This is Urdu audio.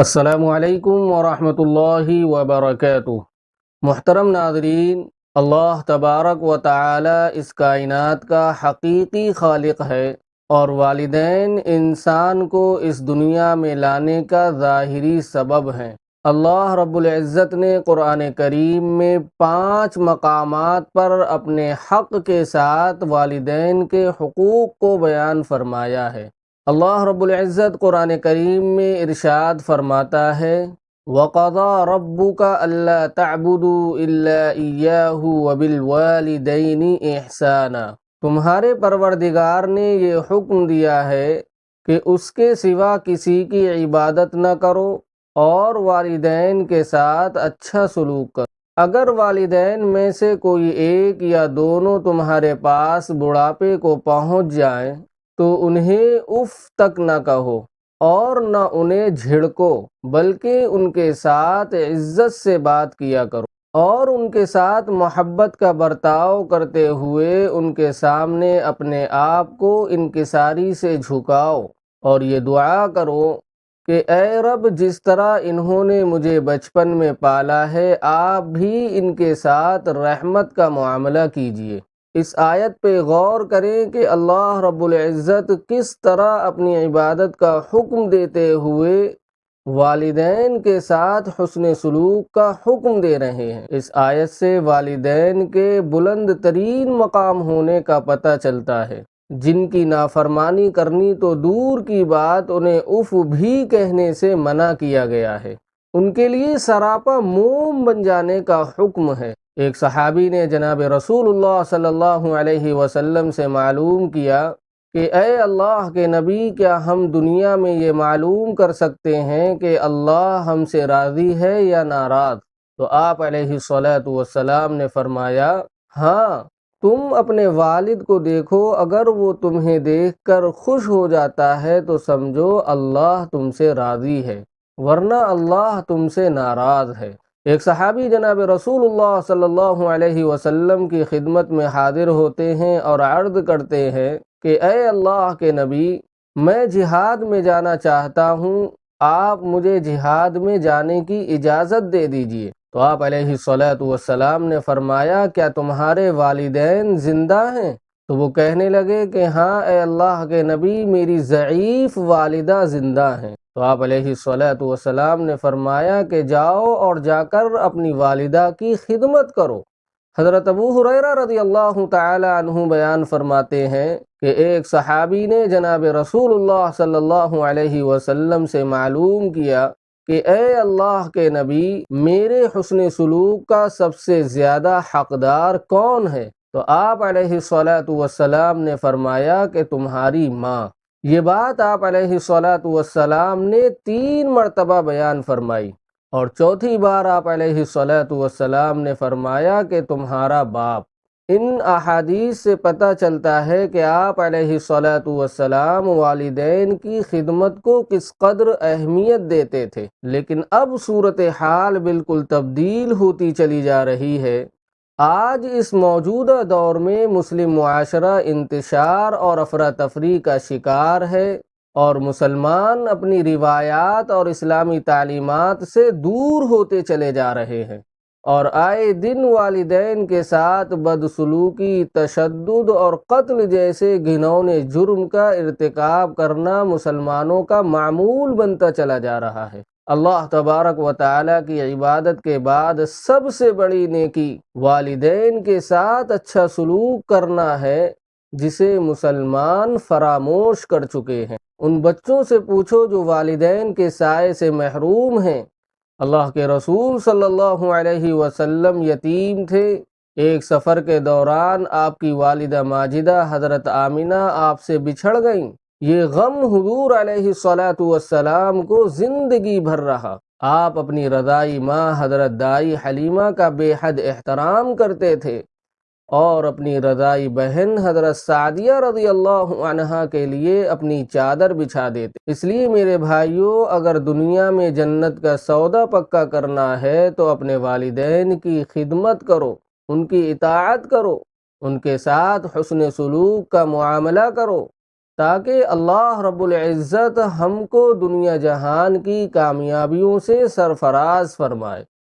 السلام علیکم ورحمۃ اللہ وبرکاتہ۔ محترم ناظرین، اللہ تبارک و تعالی اس کائنات کا حقیقی خالق ہے اور والدین انسان کو اس دنیا میں لانے کا ظاہری سبب ہیں۔ اللہ رب العزت نے قرآن کریم میں 5 مقامات پر اپنے حق کے ساتھ والدین کے حقوق کو بیان فرمایا ہے۔ اللہ رب العزت قرآن کریم میں ارشاد فرماتا ہے وَقَضَى رَبُّكَ أَلَّا تَعْبُدُوا إِلَّا إِيَّاهُ وَبِالْوَالِدَيْنِ إِحْسَانًا۔ تمہارے پروردگار نے یہ حکم دیا ہے کہ اس کے سوا کسی کی عبادت نہ کرو اور والدین کے ساتھ اچھا سلوک کرو۔ اگر والدین میں سے کوئی ایک یا دونوں تمہارے پاس بڑھاپے کو پہنچ جائیں تو انہیں اف تک نہ کہو اور نہ انہیں جھڑکو، بلکہ ان کے ساتھ عزت سے بات کیا کرو اور ان کے ساتھ محبت کا برتاؤ کرتے ہوئے ان کے سامنے اپنے آپ کو انکساری سے جھکاؤ اور یہ دعا کرو کہ اے رب، جس طرح انہوں نے مجھے بچپن میں پالا ہے، آپ بھی ان کے ساتھ رحمت کا معاملہ کیجیے۔ اس آیت پہ غور کریں کہ اللہ رب العزت کس طرح اپنی عبادت کا حکم دیتے ہوئے والدین کے ساتھ حسن سلوک کا حکم دے رہے ہیں۔ اس آیت سے والدین کے بلند ترین مقام ہونے کا پتہ چلتا ہے، جن کی نافرمانی کرنی تو دور کی بات، انہیں اف بھی کہنے سے منع کیا گیا ہے۔ ان کے لیے سراپا موم بن جانے کا حکم ہے۔ ایک صحابی نے جناب رسول اللہ صلی اللہ علیہ وسلم سے معلوم کیا کہ اے اللہ کے نبی، کیا ہم دنیا میں یہ معلوم کر سکتے ہیں کہ اللہ ہم سے راضی ہے یا ناراض؟ تو آپ علیہ الصلاۃ والسلام نے فرمایا، ہاں، تم اپنے والد کو دیکھو، اگر وہ تمہیں دیکھ کر خوش ہو جاتا ہے تو سمجھو اللہ تم سے راضی ہے، ورنہ اللہ تم سے ناراض ہے۔ ایک صحابی جناب رسول اللہ صلی اللہ علیہ وسلم کی خدمت میں حاضر ہوتے ہیں اور عرض کرتے ہیں کہ اے اللہ کے نبی، میں جہاد میں جانا چاہتا ہوں، آپ مجھے جہاد میں جانے کی اجازت دے دیجیے۔ تو آپ علیہ الصلاۃ والسلام نے فرمایا، کیا تمہارے والدین زندہ ہیں؟ تو وہ کہنے لگے کہ ہاں اے اللہ کے نبی، میری ضعیف والدہ زندہ ہیں۔ تو آپ علیہ الصلاۃ والسلام نے فرمایا کہ جاؤ اور جا کر اپنی والدہ کی خدمت کرو۔ حضرت ابو ہریرہ رضی اللہ تعالی عنہ بیان فرماتے ہیں کہ ایک صحابی نے جناب رسول اللہ صلی اللہ علیہ وسلم سے معلوم کیا کہ اے اللہ کے نبی، میرے حسن سلوک کا سب سے زیادہ حقدار کون ہے؟ تو آپ علیہ الصلاۃ والسلام نے فرمایا کہ تمہاری ماں۔ یہ بات آپ علیہ الصلاۃ والسلام نے 3 مرتبہ بیان فرمائی، اور چوتھی بار آپ علیہ الصلاۃ والسلام نے فرمایا کہ تمہارا باپ۔ ان احادیث سے پتہ چلتا ہے کہ آپ علیہ الصلاۃ والسلام والدین کی خدمت کو کس قدر اہمیت دیتے تھے، لیکن اب صورتحال بالکل تبدیل ہوتی چلی جا رہی ہے۔ آج اس موجودہ دور میں مسلم معاشرہ انتشار اور افراتفری کا شکار ہے اور مسلمان اپنی روایات اور اسلامی تعلیمات سے دور ہوتے چلے جا رہے ہیں، اور آئے دن والدین کے ساتھ بدسلوکی، تشدد اور قتل جیسے گھنونے جرم کا ارتکاب کرنا مسلمانوں کا معمول بنتا چلا جا رہا ہے۔ اللہ تبارک و تعالی کی عبادت کے بعد سب سے بڑی نیکی والدین کے ساتھ اچھا سلوک کرنا ہے، جسے مسلمان فراموش کر چکے ہیں۔ ان بچوں سے پوچھو جو والدین کے سائے سے محروم ہیں۔ اللہ کے رسول صلی اللہ علیہ وسلم یتیم تھے۔ ایک سفر کے دوران آپ کی والدہ ماجدہ حضرت آمنہ آپ سے بچھڑ گئیں۔ یہ غم حضور علیہ الصلاۃ والسلام کو زندگی بھر رہا۔ آپ اپنی رضائی ماں حضرت دائی حلیمہ کا بے حد احترام کرتے تھے اور اپنی رضائی بہن حضرت سعدیہ رضی اللہ عنہا کے لیے اپنی چادر بچھا دیتے۔ اس لیے میرے بھائیوں، اگر دنیا میں جنت کا سودا پکا کرنا ہے تو اپنے والدین کی خدمت کرو، ان کی اطاعت کرو، ان کے ساتھ حسن سلوک کا معاملہ کرو، تاکہ اللہ رب العزت ہم کو دنیا جہان کی کامیابیوں سے سرفراز فرمائے۔